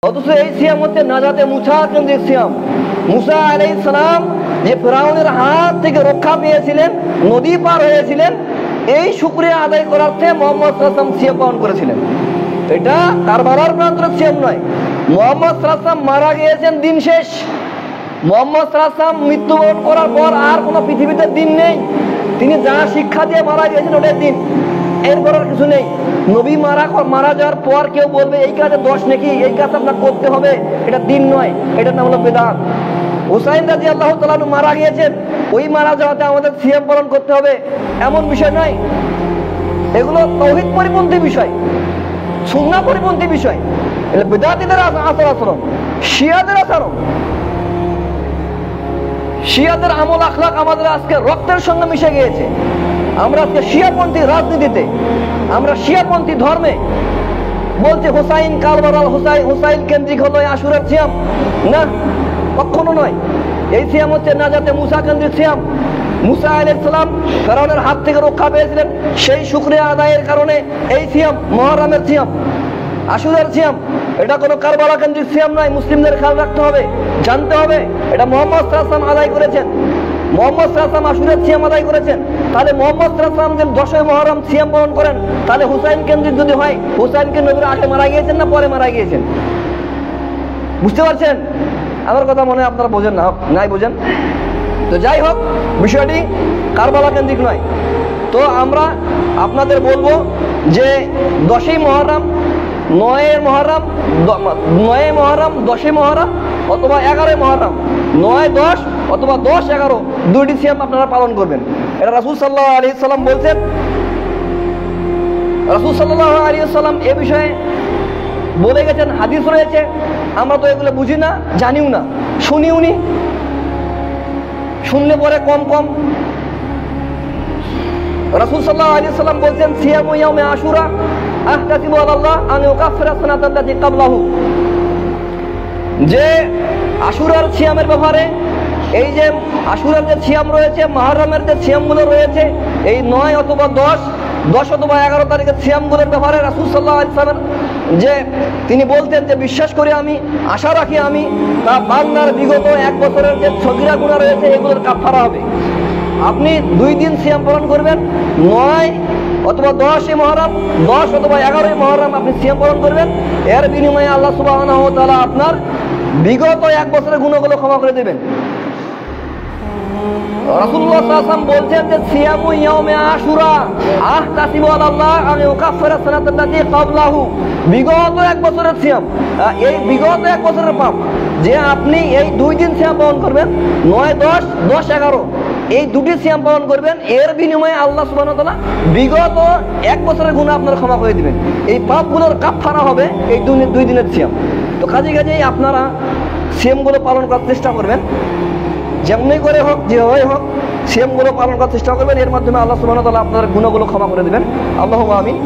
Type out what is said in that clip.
অথচ এই সিয়াম হচ্ছে নাজাতে মুসা কেন্দ্রিক সিয়াম। মুসা আলাইহিস সালাম যে ফিরআউনের হাত থেকে রক্ষা পেয়েছিলেন, নদী পার হয়েছিলেন, এই শুকরিয়া আদায় করার্থে মুহাম্মদ সাল্লাল্লাহু আলাইহি ওয়াসাল্লাম সিয়াম পালন করেছিলেন। এটা কারবালার প্রান্তরের সিয়াম নয়। মুহাম্মদ সাল্লাল্লাহু আলাইহি ওয়াসাল্লাম মারা গিয়েছেন, দিন শেষ। মুহাম্মদ সাল্লাল্লাহু আলাইহি ওয়াসাল্লাম মৃত্যুবরণ করার পর আর কোনো পৃথিবীতে দিন নেই। তিনি যা শিক্ষা দিয়ে মারা গিয়েছেন ওটাই দিন, এরপর আর কিছু নেই। নবী মারা যাওয়ার পর কেউ বলবে এই কাজে দোষ নাকি, এই কাজ আপনার করতে হবে, এটা দিন নয়, এটার নাম হলো বিদআত। হুসাইন রাদিয়াল্লাহু তাআলা আনহু মারা গিয়েছেন, ওই মারা যাওয়াতে আমাদের সিয়াম পালন করতে হবে এমন বিষয় নয়। এগুলো তাওহীদ পরিপন্থী বিষয়, সুন্নাহ পরিপন্থী বিষয়। এটা বিদআতীদের আচরণ, শিয়াদের আচরণ, শিয়াদের আমল আখলাক আমাদের আজকে রক্তের সঙ্গে মিশে গিয়েছে। আমরা আজকে শিয়াপন্থী রাজনীতিতে, আমরা শিয়াপন্থী ধর্মে বলছে হুসাইন কারবালার হুসাইন কেন্দ্রিক হলো আশুরার সিয়াম। না, কখনো নয়। এই সিয়াম হচ্ছে নাজাতে মুসা কেন্দ্রিক সিয়াম। মুসা আলাইহিস সালাম ফিরআউনের হাত থেকে রক্ষা পেয়েছিলেন, সেই শুকরিয়া আদায়ের কারণে এই সিয়াম মুহররমের সিয়াম, আশুরার সিয়াম। এটা কোনো কারবালা কেন্দ্রিক সিয়াম নয়। মুসলিমদের খেয়াল রাখতে হবে, জানতে হবে এটা মুহাম্মদ সাল্লাল্লাহু আলাইহি ওয়াসাল্লাম আদায় করেছেন। মুহাম্মদ সাল্লাল্লাহু আলাইহি ওয়াসাল্লাম আশুরার সিয়াম আদায় করেছেন। তাহলে মুহাম্মদ সাল্লাল্লাহু আলাইহি ওয়াসাল্লাম যে 10 মুহররম সিয়াম পালন করেন, তাহলে হুসাইন কেন্দ্রিক যদি হয়, হুসাইনকে নবীর আগে মারা গিয়েছেন না পরে মারা গিয়েছেন? বুঝতে পারছেন আমার কথা? মনে হয় আপনারা বোঝেন না, নাই বোঝেন তো। যাই হোক, বিষয়টি কারবালা কেন্দ্রিক নয়। তো আমরা আপনাদের বলবো যে 10ই মুহররম, 9 মুহররম, 10ই মুহররম অথবা 11ই মুহররম, 9, 10 অথবা 10, 11 দুইটি সিয়াম আপনারা পালন করবেন। এটা রাসূল সাল্লাল্লাহু আলাইহি ওয়াসাল্লাম বলছেন। রাসূল সাল্লাল্লাহু আলাইহি ওয়াসাল্লাম এ বিষয়ে বলে গেছেন, হাদিস রয়েছে। আমরা তো এগুলো বুঝি না, জানিও না, শুনিও নি, শুনলে পরে কম কম। রাসূল সাল্লাল্লাহু আলাইহি ওয়াসাল্লাম বলছেন সিয়ামু ইয়াউমে আশুরা আহতাসিবু আলাল্লাহ আন ইউকাফিরা সানাতাল্লাতী ক্বাবলাহু। যে আশুরার সিয়ামের ব্যাপারে, এই যে আশুরার যে সিয়াম রয়েছে, মুহররমের যে সিয়ামগুলো রয়েছে, এই 9 অথবা 10 অথবা 11 তারিখের সিয়ামগুলোর ব্যাপারে রাসূল সাল্লাল্লাহু আলাইহি ওয়াসাল্লাম যে তিনি বলতেন যে বিশ্বাস করে আমি, আশা রাখি আমি, তা বান্দার বিগত 1 বছরের যে সগীরা গুনাহ রয়েছে এগুলোর কাফারা হবে। আপনি 2 দিন সিয়াম পালন করবেন, 9 অথবা 10 মুহররম, 10 অথবা 11 মুহররম আপনি সিয়াম পালন করবেন। এর বিনিময়ে আল্লাহ সুবহানাহু ওয়া তাআলা আপনার বিগত 1 বছরের গুনাহগুলো ক্ষমা করে দেবেন। রাসূলুল্লাহ সাল্লাল্লাহু আলাইহি ওয়াসাল্লাম বলছেন যে সিয়ামু ইয়াউমে আশুরা আহতাসিবু আলাল্লাহ আন ইউকাফিরা সানাতাল্লাতী ক্বাবলাহু। বিগত 1 বছরের সিয়াম, এই বিগত 1 বছরের পাপ যে আপনি এই 2 দিন সিয়াম পালন করবেন, 9, 10, 10, 11 এই দুটি সিয়াম পালন করবেন। এর বিনিময়ে আল্লাহ সুবহানাহু ওয়া তাআলা বিগত 1 বছরের গুনাহ আপনার ক্ষমা করে দিবেন। এই পাপগুলোর কাফারা হবে এই 2 দিনের সিয়াম। তো কাজেই আপনারা সিয়ামগুলো পালন করার চেষ্টা করবেন, যেমনি করে হোক, যেভাবে হোক সিয়ামগুলো পালন করার চেষ্টা করবেন। এর মাধ্যমে আল্লাহ সুবহানাহু ওয়া তাআলা আপনার গুনাহগুলো ক্ষমা করে দিবেন। আল্লাহুম্মা আমিন।